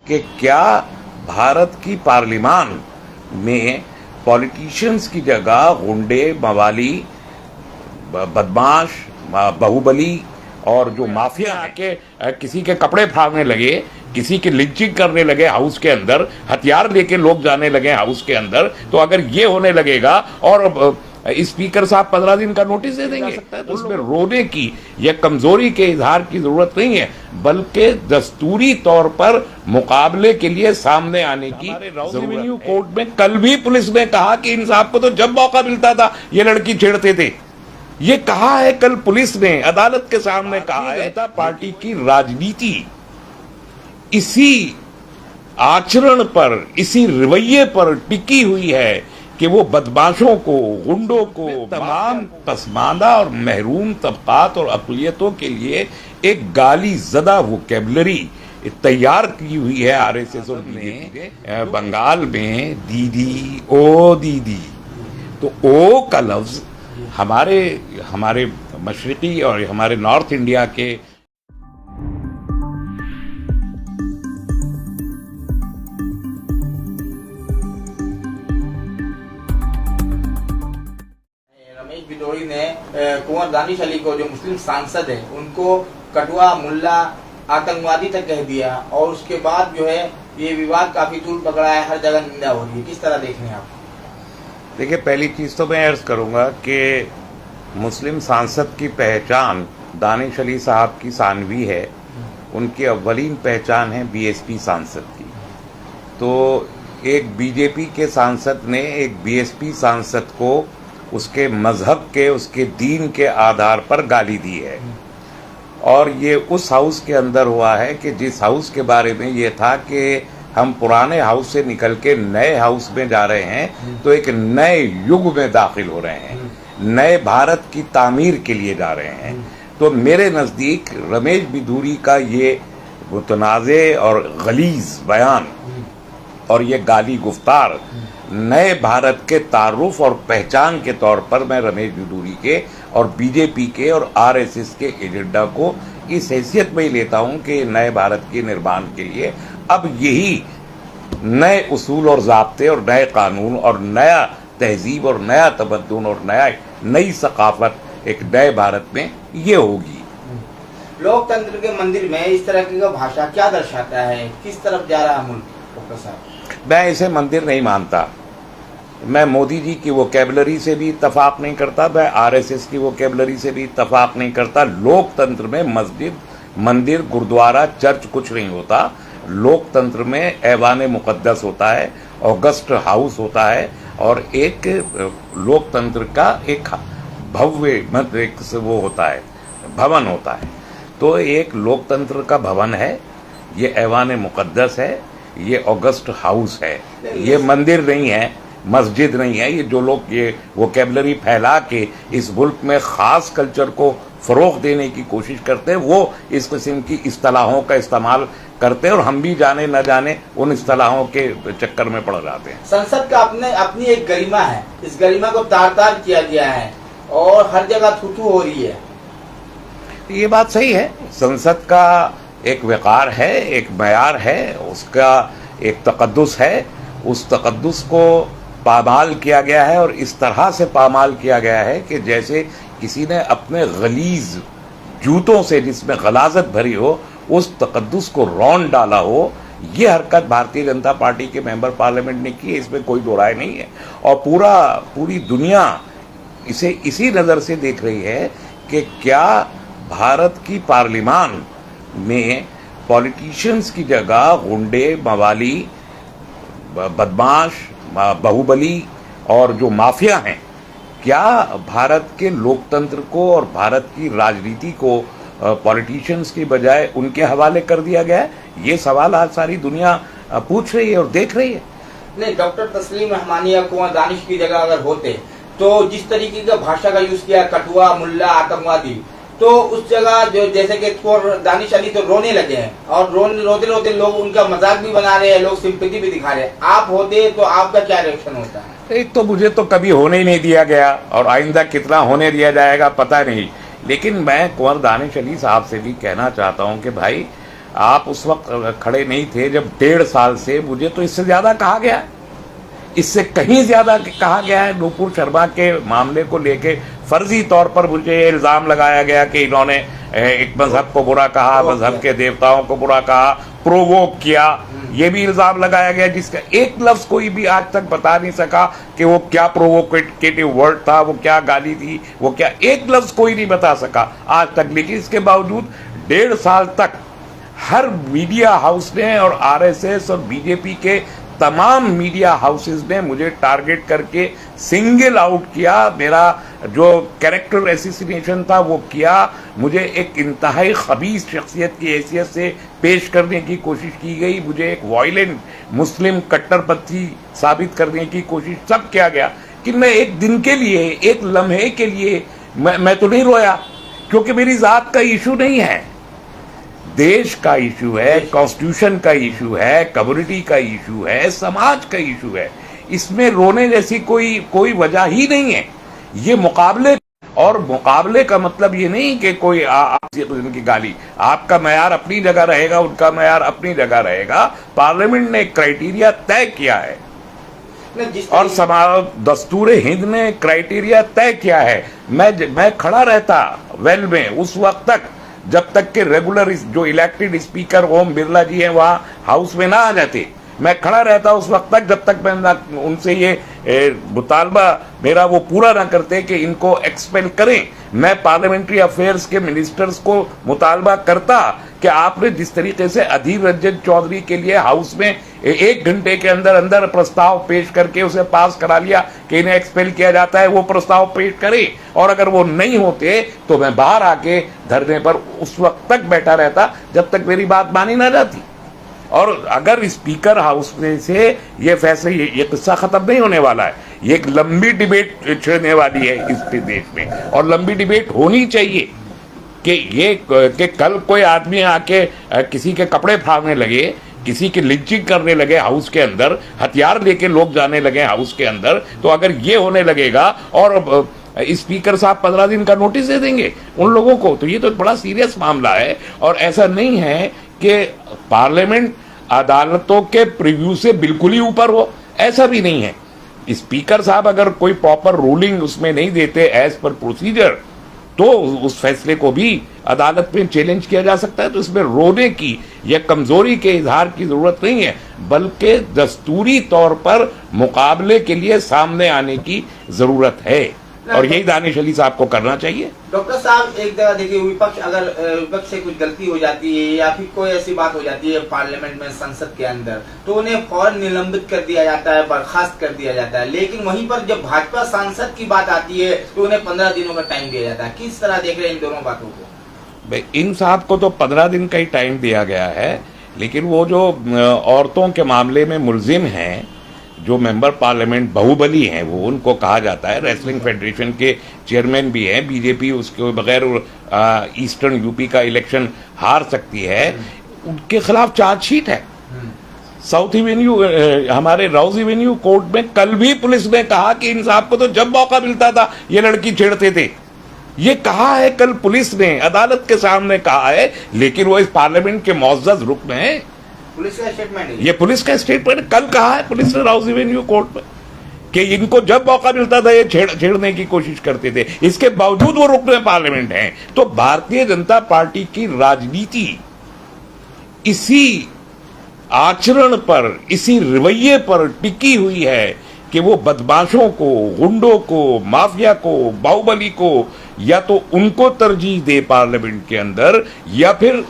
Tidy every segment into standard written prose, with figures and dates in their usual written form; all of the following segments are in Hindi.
कि क्या भारत की पार्लियामान में पॉलिटिशियंस की जगह गुंडे, मवाली, बदमाश, बाहुबली और जो माफिया आके किसी के कपड़े फाड़ने लगे, किसी की लिंचिंग करने लगे, हाउस के अंदर हथियार लेके लोग जाने लगे हाउस के अंदर, तो अगर ये होने लगेगा और स्पीकर साहब 15 दिन का नोटिस दे देंगे, तो उसमें रोने की या कमजोरी के इजहार की जरूरत नहीं है, बल्कि दस्तूरी तौर पर मुकाबले के लिए सामने आने की रेवेन्यू कोर्ट में कल भी पुलिस ने कहा कि इन साहब को तो जब मौका मिलता था ये लड़की छेड़ते थे। ये कहा है कल पुलिस ने अदालत के सामने कहा है। जनता पार्टी की राजनीति इसी आचरण पर, इसी रवैये पर टिकी हुई है कि वो बदमाशों को, गुंडों को, तमाम पसमानदा और महरूम तबकात और अक़लियतों के लिए एक गाली ज़दा वोकैबुलरी तैयार की हुई है आरएसएस और ने। बंगाल में दीदी, ओ दीदी, तो ओ का लफ्ज हमारे मशरिकी और हमारे नॉर्थ इंडिया के रमेश बिदोड़ी ने कुंवर दानिश अली को, जो मुस्लिम सांसद है, उनको कटुआ, मुल्ला, आतंकवादी तक कह दिया और उसके बाद जो है ये विवाद काफी दूर पकड़ा है, हर जगह निंदा हो रही है। किस तरह देख रहे हैं आप? देखिए, पहली चीज़ तो मैं अर्ज़ करूँगा कि मुस्लिम सांसद की पहचान दानिश अली साहब की सानवी है, उनकी अव्वलीन पहचान है बीएसपी सांसद की। तो एक बीजेपी के सांसद ने एक बीएसपी सांसद को उसके मजहब के, उसके दीन के आधार पर गाली दी है, और ये उस हाउस के अंदर हुआ है कि जिस हाउस के बारे में ये था कि हम पुराने हाउस से निकल के नए हाउस में जा रहे हैं, तो एक नए युग में दाखिल हो रहे हैं, नए भारत की तामीर के लिए जा रहे हैं। तो मेरे नज़दीक रमेश बिधूरी का ये मुतनाज़े और गलीज़ बयान और ये गाली गुफ्तार नए भारत के तारुफ और पहचान के तौर पर मैं रमेश बिधूरी के और बीजेपी के और आरएसएस के एजेंडा को इस हैसियत में ही लेता हूं कि नए भारत के निर्माण के लिए अब यही नए उसूल और ज़ाब्ते और नए कानून और नया तहजीब और नया तमद्दुन और नई सकाफत एक नए भारत में ये होगी। लोकतंत्र के मंदिर में इस तरह की भाषा क्या दर्शाता है? किस तरफ जा रहा है मुल्क? मैं इसे मंदिर नहीं मानता। मैं मोदी जी की वोकैबुलरी से भी इत्तफाक नहीं करता, मैं आरएसएस की वोकैबुलरी से भी इत्तफाक नहीं करता। लोकतंत्र में मस्जिद, मंदिर, गुरुद्वारा, चर्च कुछ नहीं होता। लोकतंत्र में ऐवान मुक़द्दस होता है, ऑगस्ट हाउस होता है, और एक लोकतंत्र का एक भव्य मत एक वो होता है, भवन होता है। तो एक लोकतंत्र का भवन है, ये ऐवान मुक़द्दस है, ये ऑगस्ट हाउस है, ये मंदिर नहीं है, मस्जिद नहीं है। ये जो लोग ये वोकैबुलरी फैला के इस मुल्क में ख़ास कल्चर को फ़रोग़ देने की कोशिश करते हैं, वो इस किस्म की इस्तिलाहों का इस्तेमाल करते हैं, और हम भी जाने न जाने उन इस्तिलाहों के चक्कर में पड़ जाते हैं। संसद का अपनी एक गरिमा है, इस गरिमा को तार-तार किया गया है और हर जगह थू-थू हो रही है। ये बात सही है, संसद का एक वक़ार है, एक मयार है, उसका एक तक़द्दुस है, उस तक़द्दुस को पामाल किया गया है, और इस तरह से पामाल किया गया है कि जैसे किसी ने अपने गलीज़ जूतों से, जिसमें गलाजत भरी हो, उस तक़द्दुस को रौंद डाला हो। ये हरकत भारतीय जनता पार्टी के मेंबर पार्लियामेंट ने की है, इसमें कोई दो राय नहीं है, और पूरी दुनिया इसे इसी नज़र से देख रही है कि क्या भारत की पार्लियामान में पॉलिटिशियंस की जगह गुंडे, मवाली, बदमाश, बाहुबली और जो माफिया हैं, क्या भारत के लोकतंत्र को और भारत की राजनीति को पॉलिटिशियंस की बजाय उनके हवाले कर दिया गया है? ये सवाल आज सारी दुनिया पूछ रही है और देख रही है। नहीं, डॉक्टर तस्लीम रहमानी या कुंवर दानिश की जगह अगर होते तो जिस तरीके का भाषा का यूज किया, कटुआ, मुल्ला, आतंकवादी, तो उस जगह जो जैसे कि दानिश अली तो रोने लगे हैं, और रोते रोते लोग उनका मजाक भी बना रहे हैं, लोग सिंपैथी भी दिखा रहे हैं। आप होते तो आपका क्या रिएक्शन होता है? एक तो मुझे तो कभी होने ही नहीं दिया गया, और आइंदा कितना होने दिया जाएगा पता नहीं। लेकिन मैं कुंवर दानिश अली साहब से भी कहना चाहता हूं कि भाई, आप उस वक्त खड़े नहीं थे जब 1.5 साल से मुझे तो इससे ज्यादा कहा गया है, इससे कहीं ज्यादा कहा गया है। नूपुर शर्मा के मामले को लेके फर्जी तौर पर मुझे इल्जाम लगाया गया कि इन्होंने एक मजहब को बुरा कहा, मजहब के देवताओं को बुरा कहा, प्रोवोक किया, ये भी इल्जाम लगाया गया, जिसका एक लफ्ज कोई भी आज तक बता नहीं सका कि वो क्या प्रोवोकेटिव वर्ड था, वो क्या गाली थी, वो क्या, एक लफ्ज कोई नहीं बता सका आज तक। लेकिन इसके बावजूद 1.5 साल तक हर मीडिया हाउस ने और आरएसएस और बीजेपी के तमाम मीडिया हाउसेस ने मुझे टारगेट करके सिंगल आउट किया, मेरा जो कैरेक्टर एसिसिनेशन था वो किया, मुझे एक इंतहाई खबीस शख्सियत की हैसियत से पेश करने की कोशिश की गई, मुझे एक वायलेंट मुस्लिम कट्टरपंथी साबित करने की कोशिश सब किया गया। कि मैं एक दिन के लिए, एक लम्हे के लिए मैं तो नहीं रोया, क्योंकि मेरी जात का इशू नहीं है, देश का इशू है, कॉन्स्टिट्यूशन का इशू है, कम्युनिटी का इशू है, समाज का इशू है। इसमें रोने जैसी कोई वजह ही नहीं है। ये मुकाबले, और मुकाबले का मतलब ये नहीं कि कोई की गाली, आपका मयार अपनी जगह रहेगा, उनका मयार अपनी जगह रहेगा। पार्लियामेंट ने क्राइटेरिया तय किया है और दस्तूर हिंद ने क्राइटेरिया तय किया है। मैं खड़ा रहता वेल में उस वक्त तक जब तक के रेगुलर जो इलेक्टेड स्पीकर ओम बिरला जी हैं वहां हाउस में ना आ जाते। मैं खड़ा रहता उस वक्त तक जब तक मैं उनसे ये मुतालबा मेरा वो पूरा ना करते कि इनको एक्सपेल करें। मैं पार्लियामेंट्री अफेयर्स के मिनिस्टर्स को मुतालबा करता कि आपने जिस तरीके से अधीर रंजन चौधरी के लिए हाउस में 1 घंटे के अंदर अंदर प्रस्ताव पेश करके उसे पास करा लिया कि इन्हें एक्सपेल किया जाता है, वो प्रस्ताव पेश करें, और अगर वो नहीं होते तो मैं बाहर आके धरने पर उस वक्त तक बैठा रहता जब तक मेरी बात मानी ना जाती। और अगर स्पीकर हाउस में से ये फैसले, ये किस्सा खत्म नहीं होने वाला है, ये एक लंबी डिबेट छिड़ने वाली है इस देश में, और लंबी डिबेट होनी चाहिए कि कल कोई आदमी आके किसी के कपड़े फाड़ने लगे, किसी की लिंचिंग करने लगे हाउस के अंदर, हथियार लेके लोग जाने लगे हाउस के अंदर, तो अगर ये होने लगेगा और स्पीकर साहब 15 दिन का नोटिस दे देंगे उन लोगों को, तो ये तो बड़ा सीरियस मामला है। और ऐसा नहीं है कि पार्लियामेंट अदालतों के प्रीव्यू से बिल्कुल ही ऊपर हो, ऐसा भी नहीं है। स्पीकर साहब अगर कोई प्रॉपर रूलिंग उसमें नहीं देते एज पर प्रोसीजर, तो उस फैसले को भी अदालत में चैलेंज किया जा सकता है। तो इसमें रोने की या कमजोरी के इजहार की जरूरत नहीं है, बल्कि दस्तूरी तौर पर मुकाबले के लिए सामने आने की जरूरत है, और यही दानिश अली साहब को करना चाहिए। डॉक्टर साहब, एक जगह देखिए, विपक्ष से कुछ गलती हो जाती है या फिर कोई ऐसी बात हो जाती है पार्लियामेंट में, संसद के अंदर, तो उन्हें फौरन निलंबित कर दिया जाता है, बर्खास्त कर दिया जाता है। लेकिन वहीं पर जब भाजपा सांसद की बात आती है तो उन्हें 15 दिनों का टाइम दिया जाता है। किस तरह देख रहे हैं इन दोनों बातों को? भाई, इन साहब को तो 15 दिन का ही टाइम दिया गया है, लेकिन वो जो औरतों के मामले में मुलजिम हैं, जो मेंबर पार्लियामेंट बाहुबली हैं, वो उनको कहा जाता है, रेसलिंग फेडरेशन के चेयरमैन भी हैं, बीजेपी उसके बगैर ईस्टर्न यूपी का इलेक्शन हार सकती है, उनके खिलाफ चार्जशीट है। साउथ एवेन्यू, हमारे राउज एवेन्यू कोर्ट में कल भी पुलिस ने कहा कि इन साहब को तो जब मौका मिलता था ये लड़की छेड़ते थे, ये कहा है कल पुलिस ने, अदालत के सामने कहा है। लेकिन वो इस पार्लियामेंट के मुअज़्ज़ज़ रुकन है, पुलिस का स्टेटमेंट है, ये पुलिस का स्टेटमेंट कल कहा है पुलिस ने राउज एवेन्यू कोर्ट में कि इनको जब मौका मिलता था ये छेड़ने की कोशिश करते थे, इसके बावजूद वो रुकने पार्लियामेंट हैं। तो भारतीय जनता पार्टी की राजनीति इसी आचरण पर, इसी रवैये पर टिकी हुई है कि वो बदमाशों को, गुंडों को, माफिया को, बाहुबली को या तो उनको तरजीह दे पार्लियामेंट के अंदर, या फिर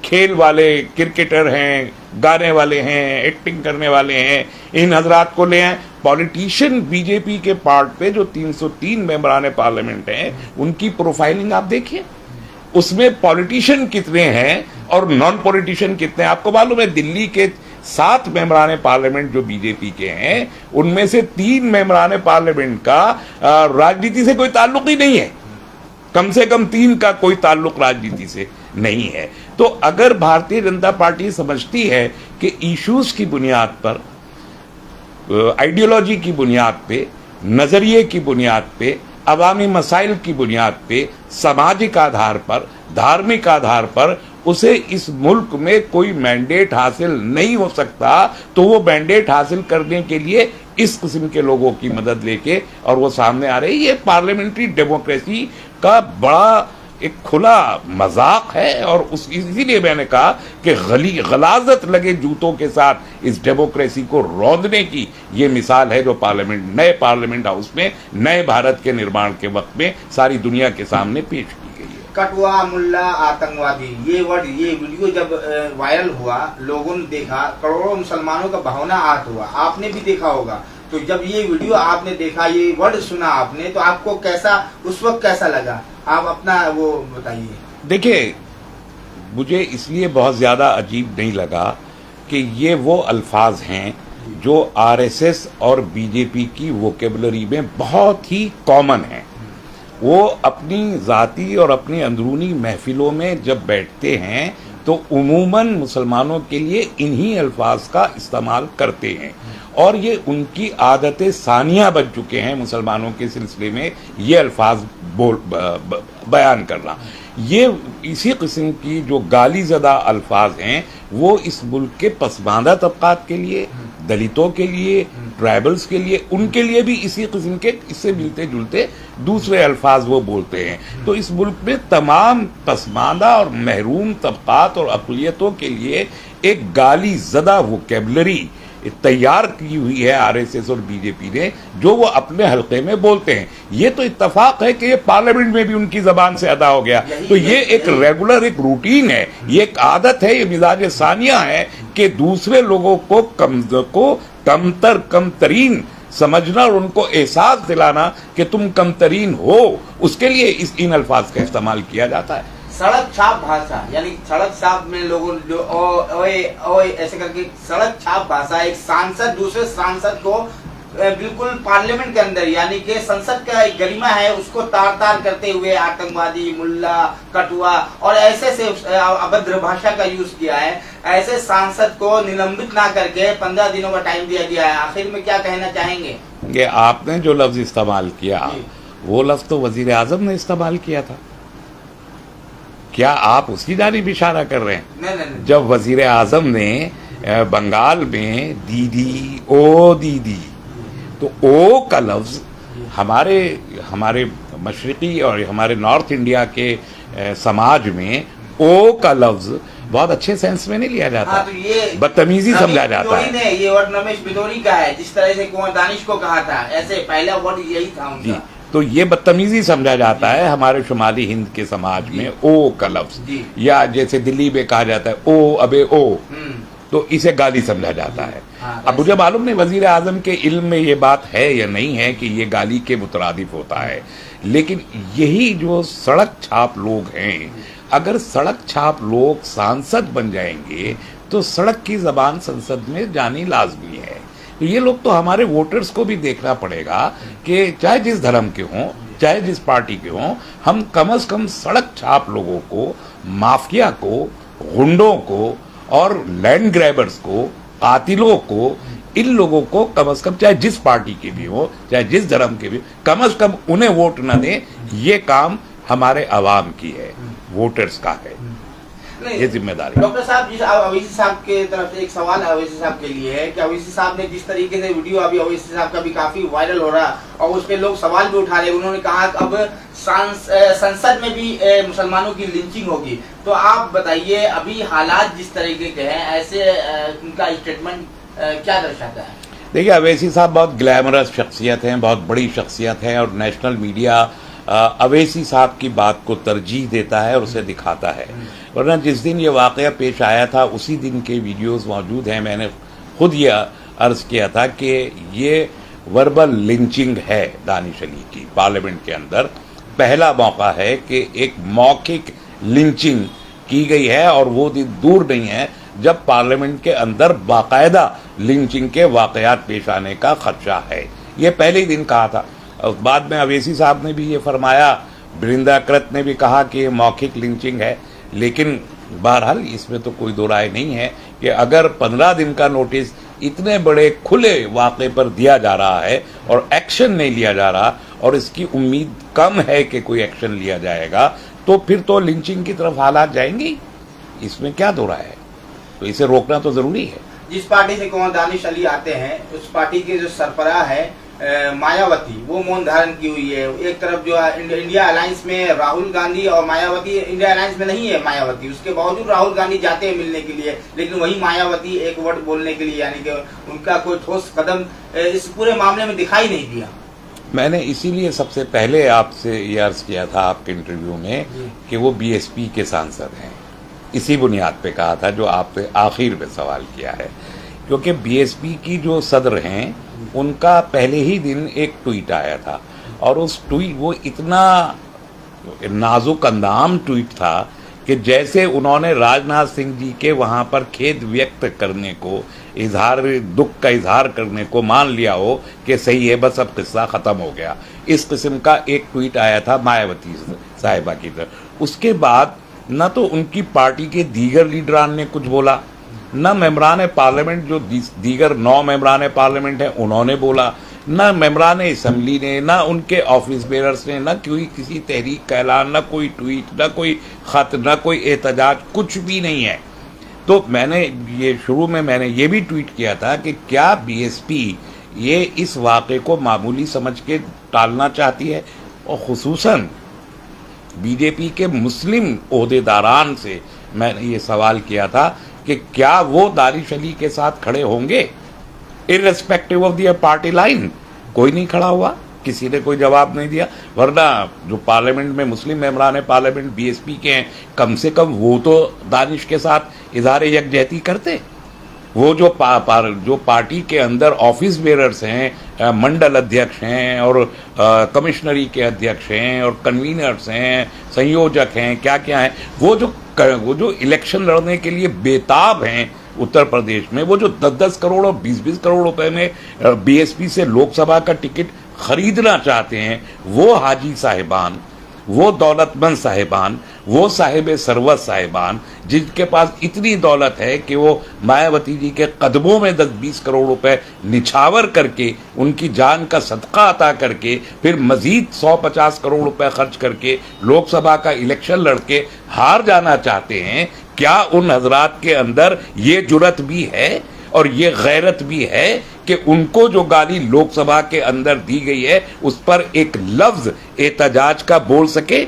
खेल वाले क्रिकेटर हैं, गाने वाले हैं, एक्टिंग करने वाले हैं, इन हजरात को ले आए। पॉलिटिशियन बीजेपी के पार्ट पे जो 303 मेंबरान पार्लियामेंट हैं, उनकी प्रोफाइलिंग आप देखिए, उसमें पॉलिटिशियन कितने हैं और नॉन पॉलिटिशियन कितने हैं। आपको मालूम है दिल्ली के 7 मेंबरान पार्लियामेंट जो बीजेपी के हैं, उनमें से 3 मेंबरान पार्लियामेंट का राजनीति से कोई ताल्लुक ही नहीं है, कम से कम 3 का कोई ताल्लुक राजनीति से नहीं है। तो अगर भारतीय जनता पार्टी समझती है कि इश्यूज की बुनियाद पर, आइडियोलॉजी की बुनियाद पे, नजरिए की बुनियाद पे, अवामी मसाइल की बुनियाद पे, सामाजिक आधार पर, धार्मिक आधार पर उसे इस मुल्क में कोई मैंडेट हासिल नहीं हो सकता, तो वो मैंडेट हासिल करने के लिए इस किस्म के लोगों की मदद लेके और वो सामने आ रहे हैं। ये पार्लियामेंट्री डेमोक्रेसी का बड़ा एक खुला मजाक है और इसीलिए मैंने कहा कि गलाजत लगे जूतों के साथ इस डेमोक्रेसी को रौंदने की ये मिसाल है जो पार्लियामेंट, नए पार्लियामेंट हाउस में नए भारत के निर्माण के वक्त में सारी दुनिया के सामने पेश की गई है। कटुआ, मुल्ला, आतंकवादी, ये वर्ड, ये वीडियो जब वायरल हुआ, लोगों ने देखा, करोड़ों मुसलमानों का भावना आहत हुआ, आपने भी देखा होगा। तो जब ये वीडियो आपने देखा, ये वर्ड सुना आपने, तो आपको कैसा, उस वक्त कैसा लगा? आप अपना वो बताइए। देखिए, मुझे इसलिए बहुत ज्यादा अजीब नहीं लगा कि ये वो अल्फाज हैं जो आरएसएस और बीजेपी की वोकेबलरी में बहुत ही कॉमन हैं। वो अपनी जाती और अपनी अंदरूनी महफिलों में जब बैठते हैं तो उमूमन मुसलमानों के लिए इन्हीं अल्फाज का इस्तेमाल करते हैं और ये उनकी आदत सानिया बन चुके हैं मुसलमानों के सिलसिले में ये अल्फाज बयान करना। ये इसी किस्म की जो गाली ज़दा अल्फाज हैं वो इस मुल्क के पसमानदा तबकात के लिए, दलितों के लिए, ट्राइबल्स के लिए, उनके लिए भी इसी किस्म के इससे मिलते जुलते दूसरे अल्फाज वो बोलते हैं। तो इस मुल्क में तमाम पसमानदा और महरूम तबकात और अक़लियतों के लिए एक गाली ज़दा वोकेबलरी तैयार की हुई है आरएसएस और बीजेपी ने, जो वो अपने हल्के में बोलते हैं। ये तो इत्तफाक है कि ये पार्लियामेंट में भी उनकी जबान से अदा हो गया। तो ये एक रेगुलर, एक रूटीन है, ये एक आदत है, ये मिजाज सानिया है कि दूसरे लोगों को कमतरीन समझना और उनको एहसास दिलाना कि तुम कमतरीन हो, उसके लिए इन अल्फाज का इस्तेमाल किया जाता है। सड़क छाप भाषा, यानी सड़क छाप में लोगों जो ओए ओए ऐसे करके सड़क छाप भाषा, एक सांसद दूसरे सांसद को बिल्कुल पार्लियामेंट के अंदर, यानी कि संसद का एक गरिमा है, उसको तार तार करते हुए आतंकवादी, मुल्ला, कटुआ और ऐसे से अभद्र भाषा का यूज किया है। ऐसे सांसद को निलंबित ना करके 15 दिनों का टाइम दिया गया है। आखिर में क्या कहना चाहेंगे? ये आपने जो लफ्ज इस्तेमाल किया वो लफ्ज तो वजीर आजम ने इस्तेमाल किया था। क्या आप उसकी जानिब इशारा कर रहे हैं? नहीं। जब वजीर आजम ने बंगाल में दीदी, ओ दीदी, तो ओ का लफ्ज हमारे मशरिकी और हमारे नॉर्थ इंडिया के समाज में ओ का लफ्ज बहुत अच्छे सेंस में नहीं लिया जाता। हाँ, तो ये बदतमीजी समझा जाता है। ये वर्ड रमेश बिदोरी का है, जिस तरह से कुंवर दानिश को कहा था, ऐसे पहला वर्ड यही था उनका। तो ये बदतमीजी समझा जाता है हमारे शुमाली हिंद के समाज में ओ का लफ्ज, या जैसे दिल्ली में कहा जाता है ओ अबे ओ, तो इसे गाली समझा जाता है। अब मुझे मालूम नहीं वजीर आजम के इल्म में ये बात है या नहीं है कि ये गाली के मुतरादिफ होता है, लेकिन यही जो सड़क छाप लोग हैं, अगर सड़क छाप लोग सांसद बन जाएंगे तो सड़क की जबान संसद में जानी लाजमी है। तो ये लोग तो हमारे वोटर्स को भी देखना पड़ेगा कि चाहे जिस धर्म के हों, चाहे जिस पार्टी के हों, हम कम से कम सड़क छाप लोगों को, माफिया को, गुंडों को और लैंड ग्रैबर्स को, कातिलों को, इन लोगों को कम से कम, चाहे जिस पार्टी के भी हो, चाहे जिस धर्म के भी, कम से कम उन्हें वोट न दें। ये काम हमारे अवाम की है, वोटर्स का है, ये जिम्मेदारी। डॉक्टर साहब, जिस अवैसी साहब के तरफ से एक सवाल अवैसी साहब के लिए है कि अवैसी साहब ने जिस तरीके से वीडियो, अभी अवैसी साहब का भी काफी वायरल हो रहा और उस पे लोग सवाल भी उठा रहे, उन्होंने कहा कि अब संसद में भी मुसलमानों की लिंचिंग होगी। तो आप बताइए, अभी हालात जिस तरीके के हैं, ऐसे उनका स्टेटमेंट क्या दर्शाता है? देखिए, अवैसी साहब बहुत ग्लैमरस शख्सियत हैं, बहुत बड़ी शख्सियत है और नेशनल मीडिया अवैसी साहब की बात को तरजीह देता है और उसे दिखाता है। वरना जिस दिन ये वाक़या पेश आया था उसी दिन के वीडियोस मौजूद हैं। मैंने खुद ये अर्ज़ किया था कि ये वर्बल लिंचिंग है दानिश अली की पार्लियामेंट के अंदर। पहला मौका है कि एक मौखिक लिंचिंग की गई है और वो दिन दूर नहीं है जब पार्लियामेंट के अंदर बाकायदा लिंचिंग के वाक़यात पेश आने का खदशा है। ये पहले ही दिन कहा था। बाद में अवैसी साहब ने भी ये फरमाया, बरिंदा अकरत ने भी कहा कि ये मौखिक लिंचिंग है। लेकिन बहरहाल इसमें तो कोई दो राय नहीं है कि अगर 15 दिन का नोटिस इतने बड़े खुले वाक़े पर दिया जा रहा है और एक्शन नहीं लिया जा रहा और इसकी उम्मीद कम है कि कोई एक्शन लिया जाएगा, तो फिर तो लिंचिंग की तरफ हालात जाएंगे। इसमें क्या दो राय है? तो इसे रोकना तो जरूरी है। जिस पार्टी से कुंवर दानिश अली आते हैं उस पार्टी के जो सरबराह है मायावती, वो मौन धारण की हुई है। एक तरफ जो इंडिया अलायंस में राहुल गांधी और मायावती, इंडिया अलायंस में नहीं है मायावती, उसके बावजूद राहुल गांधी जाते हैं मिलने के लिए, लेकिन वही मायावती एक वर्ड बोलने के लिए, यानी कि उनका कोई ठोस कदम इस पूरे मामले में दिखाई नहीं दिया। मैंने इसीलिए सबसे पहले आपसे ये अर्ज किया था आपके इंटरव्यू में कि वो बीएसपी के सांसद हैं, इसी बुनियाद पे कहा था जो आपसे आखिर में सवाल किया है, क्योंकि बीएसपी की जो सदर हैं उनका पहले ही दिन एक ट्वीट आया था, और उस ट्वीट वो इतना नाजुक अंदाम ट्वीट था कि जैसे उन्होंने राजनाथ सिंह जी के वहाँ पर खेद व्यक्त करने को, दुख का इजहार करने को मान लिया हो कि सही है, बस अब किस्सा ख़त्म हो गया। इस किस्म का एक ट्वीट आया था मायावती साहिबा की तरफ। उसके बाद न तो उनकी पार्टी के दीगर लीडरान ने कुछ बोला, न मेंबरान पार्लियामेंट जो दीगर 9 मेंबरान पार्लियामेंट हैं उन्होंने बोला, न मेंबरान असम्बली ने, न उनके ऑफिस बेरर्स ने, न कोई किसी तहरीक का ऐलान, न कोई ट्वीट, न कोई खत, न कोई एहतजाज, कुछ भी नहीं है। तो मैंने ये शुरू में मैंने ये भी ट्वीट किया था कि क्या बीएसपी ये इस वाक़े को मामूली समझ के टालना चाहती है, और खुसूसन बीजेपी के मुस्लिम ओहदेदारान से मैंने ये सवाल किया था कि क्या वो दानिश अली के साथ खड़े होंगे irrespective of the party line. कोई नहीं खड़ा हुआ, किसी ने कोई जवाब नहीं दिया, वरना जो पार्लियामेंट में मुस्लिम मेंबरान पार्लियामेंट बीएसपी के हैं, कम से कम वो तो दानिश के साथ इज़हार यकजहती करते। वो जो पार्टी के अंदर ऑफिस बेरर्स हैं, मंडल अध्यक्ष हैं और कमिश्नरी के अध्यक्ष हैं और कन्वीनर्स हैं, संयोजक हैं, क्या क्या हैं, वो जो इलेक्शन लड़ने के लिए बेताब हैं उत्तर प्रदेश में, वो जो 10-10 करोड़ और 20-20 करोड़ रुपए में बीएसपी से लोकसभा का टिकट खरीदना चाहते हैं, वो हाजी साहिबान, वो दौलतमंद साहिबान, वो साहिब सरवत साहिबान, जिनके पास इतनी दौलत है कि वो मायावती जी के कदमों में 10-20 करोड़ रुपए निछावर करके, उनकी जान का सदका अता करके, फिर मजीद 100-50 करोड़ रुपए खर्च करके लोकसभा का इलेक्शन लड़के हार जाना चाहते हैं। क्या उन हजरात के अंदर ये जुर्रत भी है और ये गैरत भी है कि उनको जो गाली लोकसभा के अंदर दी गई है उस पर एक लफ्ज एहतजाज का बोल सके?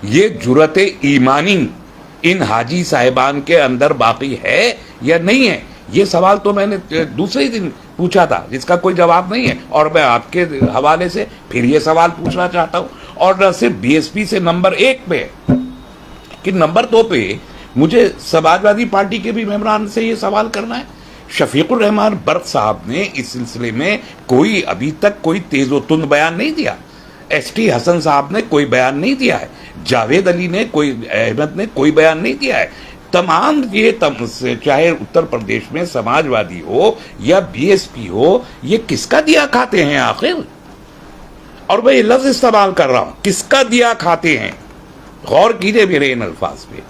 ये जुर्रत ईमानी इन हाजी साहिबान के अंदर बाकी है या नहीं है? ये सवाल तो मैंने दूसरे ही दिन पूछा था, जिसका कोई जवाब नहीं है, और मैं आपके हवाले से फिर ये सवाल पूछना चाहता हूं। और न सिर्फ बीएसपी से नंबर 1 पे कि नंबर 2 पे मुझे समाजवादी पार्टी के भी मेंबरान से ये सवाल करना है। शफीकुर रहमान बर्क साहब ने इस सिलसिले में कोई अभी तक कोई तेजोतुंद बयान नहीं दिया, एसटी हसन साहब ने कोई बयान नहीं दिया है, जावेद अली ने अहमद ने कोई बयान नहीं दिया है। तमाम ये चाहे उत्तर प्रदेश में समाजवादी हो या बीएसपी हो, ये किसका दिया खाते हैं आखिर? और मैं ये लफ्ज इस्तेमाल कर रहा हूं, किसका दिया खाते हैं? गौर कीजिए मेरे इन अल्फाज पे।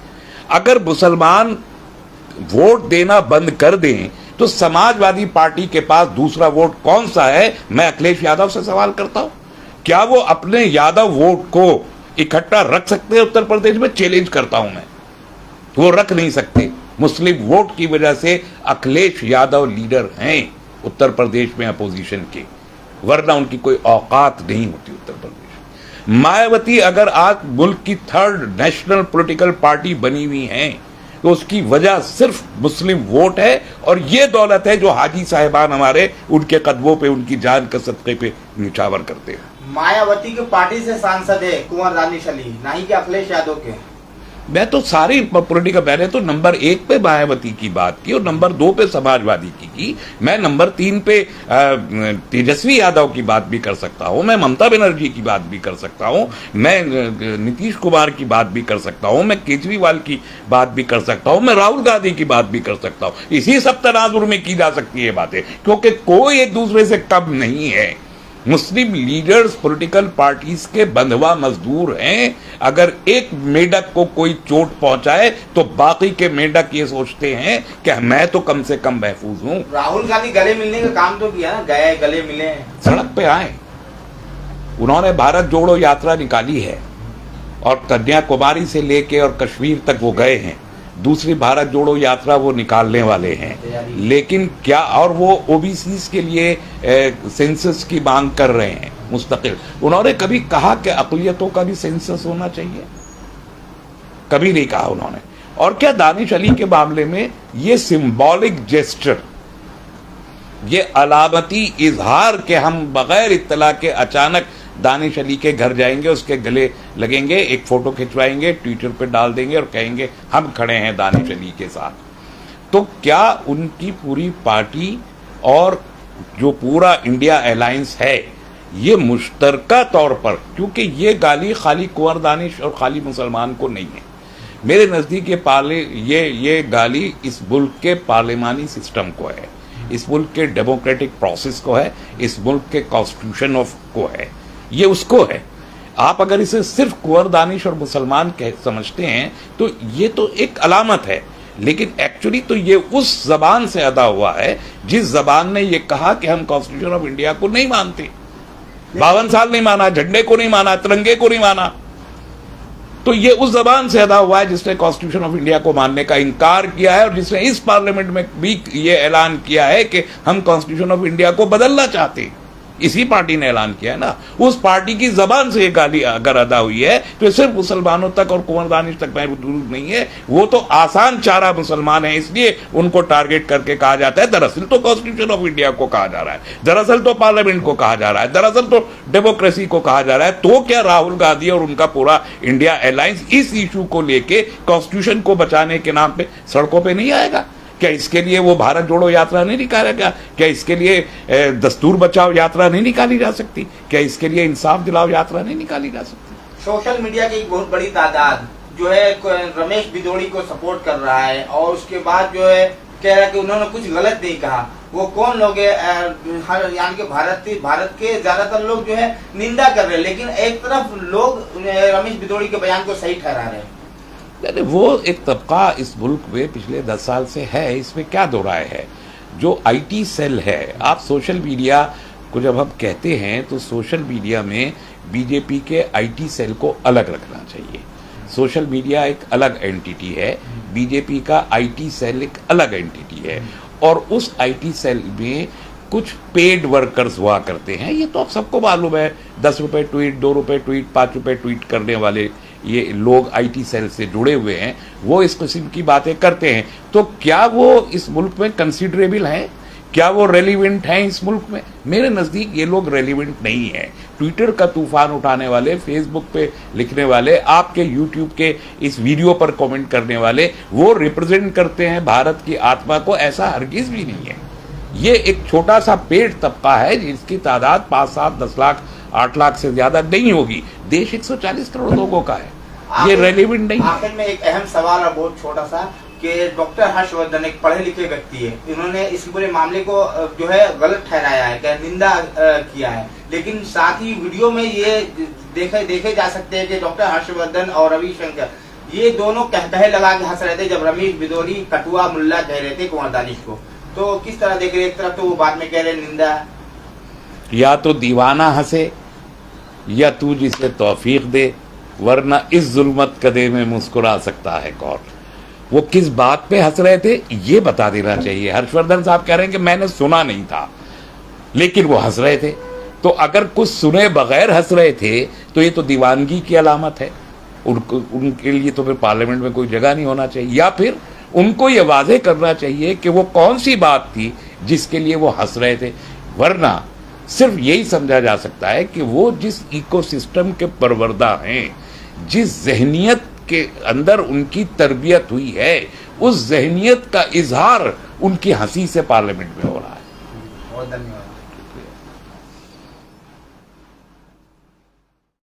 अगर मुसलमान वोट देना बंद कर दें तो समाजवादी पार्टी के पास दूसरा वोट कौन सा है? मैं अखिलेश यादव से सवाल करता हूं, क्या वो अपने यादव वोट को इकट्ठा रख सकते हैं उत्तर प्रदेश में? चैलेंज करता हूं मैं, वो रख नहीं सकते। मुस्लिम वोट की वजह से अखिलेश यादव लीडर हैं उत्तर प्रदेश में अपोजिशन के, वरना उनकी कोई औकात नहीं होती उत्तर प्रदेश। मायावती अगर आज मुल्क की 3rd नेशनल पॉलिटिकल पार्टी बनी हुई है तो उसकी वजह सिर्फ मुस्लिम वोट है, और ये दौलत है जो हाजी साहिबान हमारे उनके कदमों पे, उनकी जान के सदक़े पे निछावर करते हैं। मायावती की पार्टी से सांसद है कुंवर दानिश अली, ना ही कि अखिलेश यादव के। मैं तो सारी पॉलिटिकल, मैंने तो नंबर 1 पे मायावती की बात की और नंबर 2 पे समाजवादी की। मैं नंबर 3 पे तेजस्वी यादव की बात भी कर सकता हूं, मैं ममता बनर्जी की बात भी कर सकता हूं, मैं नीतीश कुमार की बात भी कर सकता हूं, मैं केजरीवाल की बात भी कर सकता हूं, मैं राहुल गांधी की बात भी कर सकता हूं। इसी सब तनाजुर में की जा सकती है बातें, क्योंकि कोई एक दूसरे से कम नहीं है। मुस्लिम लीडर्स पॉलिटिकल पार्टीज के बंधवा मजदूर हैं। अगर एक मेंढक को कोई चोट पहुंचाए तो बाकी के मेंढक ये सोचते हैं कि मैं तो कम से कम महफूज हूं। राहुल गांधी गले मिलने का काम तो किया ना, गए गले मिले, सड़क पे आए, उन्होंने भारत जोड़ो यात्रा निकाली है और कन्याकुमारी से लेके और कश्मीर तक वो गए हैं। दूसरी भारत जोड़ो यात्रा वो निकालने वाले हैं, लेकिन क्या, और वो ओबीसीज के लिए सेंसस की मांग कर रहे हैं मुस्तकिल। उन्होंने कभी कहा कि अक़लियतों का भी सेंसस होना चाहिए? कभी नहीं कहा उन्होंने। और क्या दानिश अली के मामले में ये सिंबॉलिक जेस्चर, ये अलामती इजहार के हम बगैर इत्तला के अचानक दानिश अली के घर जाएंगे, उसके गले लगेंगे, एक फोटो खिंचवाएंगे, ट्विटर पे डाल देंगे और कहेंगे हम खड़े हैं दानिश अली के साथ, तो क्या उनकी पूरी पार्टी और जो पूरा इंडिया अलायंस है ये मुश्तरका तौर पर, क्योंकि ये गाली खाली कुंवर दानिश और खाली मुसलमान को नहीं है, मेरे नज़दीक ये गाली इस मुल्क के पार्लिमानी सिस्टम को है, इस मुल्क के डेमोक्रेटिक प्रोसेस को है, इस मुल्क के कॉन्स्टिट्यूशन ऑफ को है, ये उसको है। आप अगर इसे सिर्फ कुंवर दानिश और मुसलमान समझते हैं तो ये तो एक अलामत है, लेकिन एक्चुअली तो ये उस जबान से अदा हुआ है जिस जबान ने ये कहा कि हम कॉन्स्टिट्यूशन ऑफ इंडिया को नहीं मानते। 52 साल नहीं माना, झंडे को नहीं माना, तिरंगे को नहीं माना, तो ये उस जबान से अदा हुआ है जिसने कॉन्स्टिट्यूशन ऑफ इंडिया को मानने का इनकार किया है और जिसने इस पार्लियामेंट में भी ये ऐलान किया है कि हम कॉन्स्टिट्यूशन ऑफ इंडिया को बदलना चाहते हैं। इसी पार्टी ने ऐलान किया है ना, उस पार्टी की जबान से ये गाली अगर अदा हुई है तो सिर्फ मुसलमानों तक और कुंवर दानिश तक महदूद नहीं है, वो तो आसान चारा मुसलमान है, इसलिए उनको टारगेट करके कहा जाता है। दरअसल तो कॉन्स्टिट्यूशन ऑफ इंडिया को कहा जा रहा है, दरअसल तो पार्लियामेंट को कहा जा रहा है, दरअसल तो डेमोक्रेसी को कहा जा रहा है। तो क्या राहुल गांधी और उनका पूरा इंडिया अलायंस इस इशू को लेके कॉन्स्टिट्यूशन को बचाने के नाम पे सड़कों पे नहीं आएगा? क्या इसके लिए वो भारत जोड़ो यात्रा नहीं निकालेगा? क्या इसके लिए दस्तूर बचाओ यात्रा नहीं निकाली जा सकती? क्या इसके लिए इंसाफ दिलाओ यात्रा नहीं निकाली जा सकती? सोशल मीडिया की एक बहुत बड़ी तादाद जो है रमेश बिदोड़ी को सपोर्ट कर रहा है और उसके बाद जो है कह रहा है कि उन्होंने कुछ गलत नहीं कहा। वो कौन लोग है? यानी कि भारत के ज्यादातर लोग जो है निंदा कर रहे हैं, लेकिन एक तरफ लोग रमेश बिदोड़ी के बयान को सही ठहरा रहे हैं। वो एक तबका इस मुल्क में पिछले 10 साल से है, इसमें क्या दो राय है। जो आईटी सेल है, आप सोशल मीडिया को जब हम कहते हैं तो सोशल मीडिया में बीजेपी के आईटी सेल को अलग रखना चाहिए। सोशल मीडिया एक अलग एंटिटी है, बीजेपी का आईटी सेल एक अलग एंटिटी है, और उस आईटी सेल में कुछ पेड वर्कर्स हुआ करते हैं। ये तो आप सबको मालूम है, 10 रुपए ट्वीट, 2 रुपए ट्वीट, 5 रुपए ट्वीट करने वाले ये लोग आईटी सेल से जुड़े हुए हैं, वो इस किस्म की बातें करते हैं। तो क्या वो इस मुल्क में कंसिडरेबल हैं? क्या वो रेलिवेंट हैं इस मुल्क में? मेरे नज़दीक ये लोग रेलिवेंट नहीं है। ट्विटर का तूफान उठाने वाले, फेसबुक पे लिखने वाले, आपके यूट्यूब के इस वीडियो पर कमेंट करने वाले, वो रिप्रेजेंट करते हैं भारत की आत्मा को, ऐसा हरगिज भी नहीं है। ये एक छोटा सा पेड तबका है जिसकी तादाद 5, 7, 10 लाख, 8 लाख से ज्यादा नहीं होगी। देश 140 करोड़ लोगों का है, ये रेलिवेंट नहीं है। आखिर में एक अहम सवाल है, बहुत छोटा सा, कि डॉक्टर हर्षवर्धन एक पढ़े लिखे व्यक्ति है, इन्होंने इस पूरे मामले को जो है गलत ठहराया है, निंदा किया है, लेकिन साथ ही वीडियो में ये देखे जा सकते हैं कि डॉक्टर हर्षवर्धन और रविशंकर ये दोनों कह लगा के हंस रहे थे जब रमेश बिदोड़ी कटुआ मुल्ला कह रहे थे कुंवर दानिश को। तो किस तरह देख रहे? एक तरफ तो वो बाद में कह रहे निंदा, या तो दीवाना हंसे या तू जिसे तौफीक दे, वरना इस जुल्मत कदे में मुस्कुरा सकता है कौन। वो किस बात पे हंस रहे थे ये बता देना चाहिए। हर्षवर्धन साहब कह रहे हैं कि मैंने सुना नहीं था, लेकिन वो हंस रहे थे। तो अगर कुछ सुने बगैर हंस रहे थे तो ये तो दीवानगी की अलामत है। उनके लिए तो फिर पार्लियामेंट में कोई जगह नहीं होना चाहिए, या फिर उनको ये वाजे करना चाहिए कि वो कौन सी बात थी जिसके लिए वो हंस रहे थे। वरना सिर्फ यही समझा जा सकता है कि वो जिस इकोसिस्टम के परवरदा हैं, जिस जहनियत के अंदर उनकी तरबियत हुई है, उस जहनियत का इजहार उनकी हंसी से पार्लियामेंट में हो रहा है। बहुत धन्यवाद।